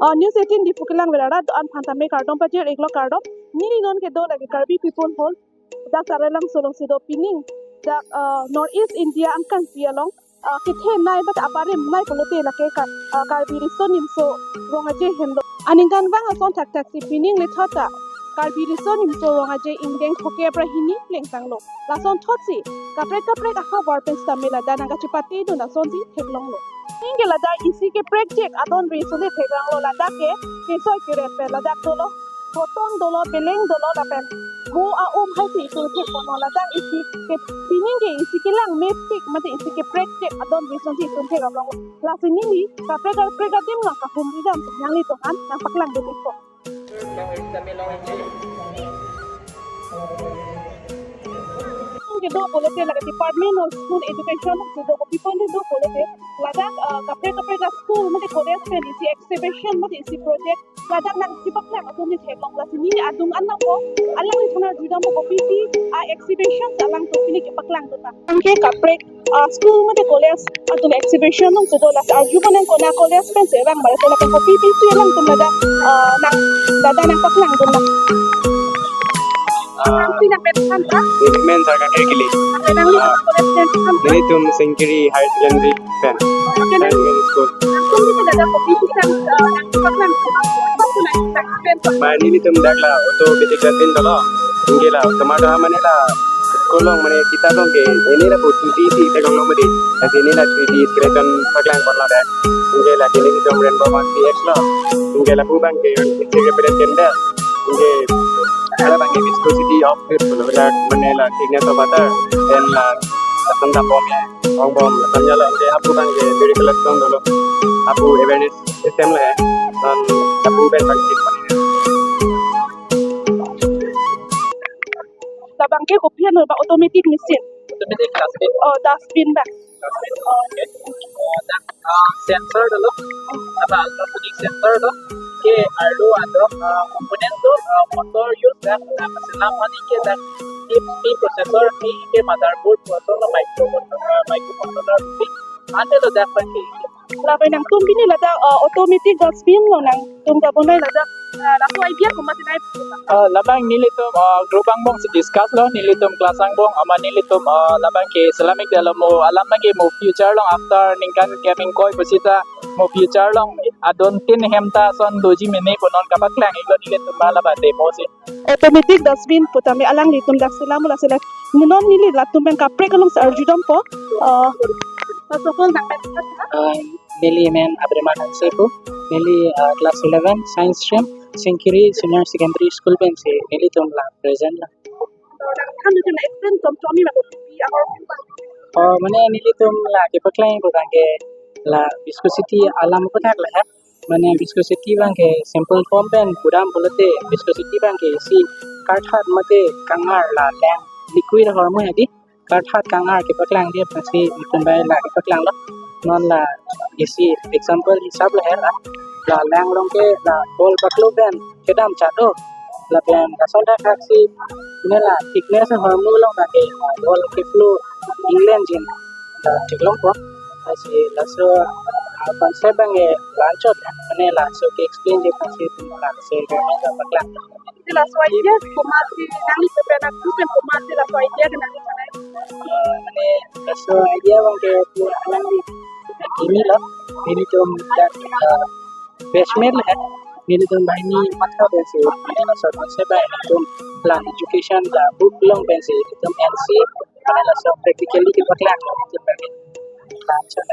News 18 di Fukilang Verada an Pantame Cardon Patir Eglo Cardon Nini non ke do like Karbi people hold da Saralang Solong Sido Pining da Northeast India an kan pialong kithe nai bat apare nai polote la ke Karbi risonim so rongaje hendo aningan bang ason tak tak si Pining le thota Karbi risonim so rongaje ingdeng khoke pra hini leng tanglo la son thotsi kapre ka war pen stamela da nanga chipati do na son si theklong lo Inge lada isi ke project adon resole thegang lo lada ke kesoi kire pe lada dolo hoton dolo beleng dolo la pen go a hai ti tu the kono lada isi ke pining ke isi ke lang mepik mate isi ke project adon resole ti tu thegang lo la sini ni ka prega dim la ka humri dam yang ni to kan yang paklang do ko के दो बोले थे लगा department of school education के दो people ने दो बोले थे लगा कपड़े का स्कूल में कॉलेज में इसी एक्सिबिशन में इसी प्रोजेक्ट लगा नंग चिपक ना तो नहीं थे लोग लासी नहीं आदुंग अन्ना को अलग ही थोड़ा जुड़ा मो कॉपी आ एक्सिबिशन अलग तो फिर के पकलांग तो था उनके कपड़े स्कूल में कॉलेज अतुल एक्सिबिशन में तो लास आर्ग्यू बने को ना कॉलेज में से रंग मारे तो लगा कॉपी से अलग तो लगा ना दादा ना पकलांग तो ना men sarka kili nini tum Sengkiri Higher Secondary pen school ba nini tum dakla auto ketika tin dolo ingela tomato mane la kolong mane kita dong ke ini la puti ti te kolong made ati ini la 3D skeleton paklang parla da ingela kini tum rainbow masti extra ingela pu bang ke ke pretenda inge ada bang viscosity of the manela thickness of butter then la tanda bomb tanya la de apu bang ke very collection dolo apu awareness system la dan apu ben praktik bane la bang ke kopian ba automatic machine dustbin dustbin bag okay sensor dolo apa ultrasonic sensor dolo ke ardo ado component do motor use that masala mani ke that the processor ke motherboard processor microcontroller ante do that pan ke la nang tum bini la da automatic dustbin lo nang tum ga bonai la da la so idea ko mati nai labang nilitum grobang bong si discuss lo nilitum klasang bong ama nilitum labang ke islamic dalam mo alam magi mo future long after ningkan gaming koi pasita mo future long adon tin hemta son doji mene konon kabak lang ilo nilitum malaba demo si automatic dustbin putami alang litum dak silamu la sila non nili la tum ben kapre kalong sa arjudam po protocol nak Nili men Abdurrahman Sefu Nili class 11 science stream Sengkiri Senior Secondary School ben se Nili tum la present la kan tu na explain tum tomi ma pi oh mane Nili tum la ke paklai ko ke la viscosity alam ko thak la hai mane viscosity bang ke simple form ben puram bolate viscosity bang ke si karthat mate kangar la lang liquid hormone adi karthat kangar ke paklang dia pasi tum bai la ke paklang la non la isi example hisab la hai la lang long ke la bol paklo ben kedam chado la ben ka sonda kaksi ne la thickness hormone long ka ke bol ke flow england jin la tiklong ko asi la so concept bang e lanchot ne la so ke explain je pasi la se ka paklang la so idea ko mati nang tu ben aku ben ko mati la so idea ke nang mane la so idea bang ke alang di ini lah ini tuh basement lah ini tuh bahini mata bensi mana lah soal konsep bahini tuh plan education lah book long bensi itu NC mana lah soal practically kita kelas itu bagi lancar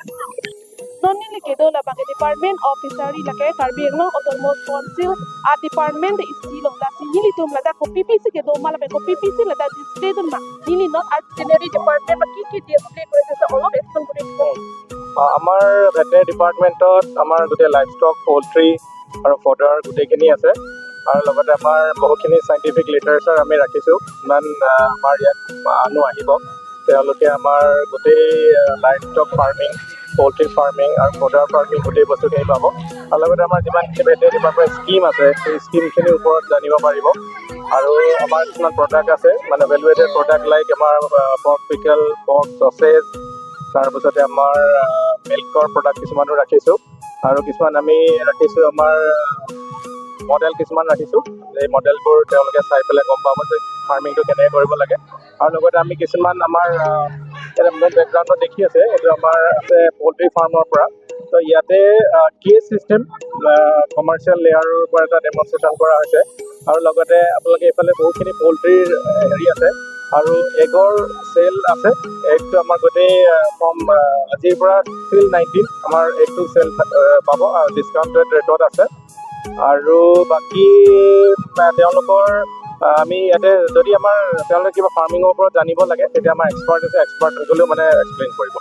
non ni ke do la bang department officer la ke karbi no almost council a department is lo la ni tum la da ko PPC ke do mala be ko PPC la da display dun ma ni not auxiliary department ba ki display করে আছে অলপ explain করে আমাৰ veterinary ডিপাৰ্টমেণ্টত আমাৰ গোটেই life stock poultry আৰু fodder গোটেইখিনি আছে আৰু লগতে আমাৰ বহুখিনি চাইণ্টিফিক লিটাৰেচাৰ আমি ৰাখিছোঁ ইমান আমাৰ ইয়াত মানুহ আহিব তেওঁলোকে আমাৰ গোটেই life stock farming poultry farming আৰু ফডাৰ ফাৰ্মিং গোটেই বস্তুখিনি পাব আৰু লগতে আমাৰ যিমানখিনি ভেটেনাৰী ডিপাৰ্টমেণ্ট স্কিম আছে সেই স্কিমখিনিৰ ওপৰত জানিব পাৰিব আৰু আমাৰ কিছুমান প্ৰডাক্ট আছে মানে ভেলুৱেটেড প্ৰডাক্ট লাইক আমাৰ পৰ্ক পিকল পৰ্ক চচেজ তাৰপিছতে আমাৰ মিল্কৰ প্ৰডাক্ট কিছুমানো ৰাখিছোঁ আৰু কিছুমান আমি ৰাখিছোঁ আমাৰ মডেল কিছুমান ৰাখিছোঁ। এই মডেলবোৰ তেওঁলোকে চাই পেলাই গম পাব যে ফাৰ্মিংটো কেনেকৈ কৰিব লাগে। আৰু লগতে আমি কিছুমান আমাৰ এতিয়া মোৰ বেকগ্ৰাউণ্ডত দেখি আছে, এইটো আমাৰ আছে পল্ট্ৰি ফাৰ্মৰ পৰা। তো ইয়াতে কেজ ছিষ্টেম কমাৰ্চিয়েল লেয়াৰৰ পৰা এটা ডেমনষ্ট্ৰেশ্যন কৰা হৈছে। আৰু লগতে আপোনালোকে এইফালে বহুতখিনি পল্ট্ৰিৰ হেৰি আছে আৰু এগৰ চেল আছে। এগটো আমাৰ গোটেই ফ্ৰম আজিৰ পৰা টিল 19 আমাৰ এগটো চেল পাব আৰু ডিছকাউণ্টেড ৰেটত আছে। আৰু বাকী তেওঁলোকৰ আমি ইয়াতে যদি তেওঁলোকে কিবা ফাৰ্মিঙৰ ওপৰত জানিব লাগে, তেতিয়া আমাৰ এক্সপাৰ্ট আছে, এক্সপাৰ্ট হৈ গ'লেও মানে এক্সপ্লেইন কৰিব।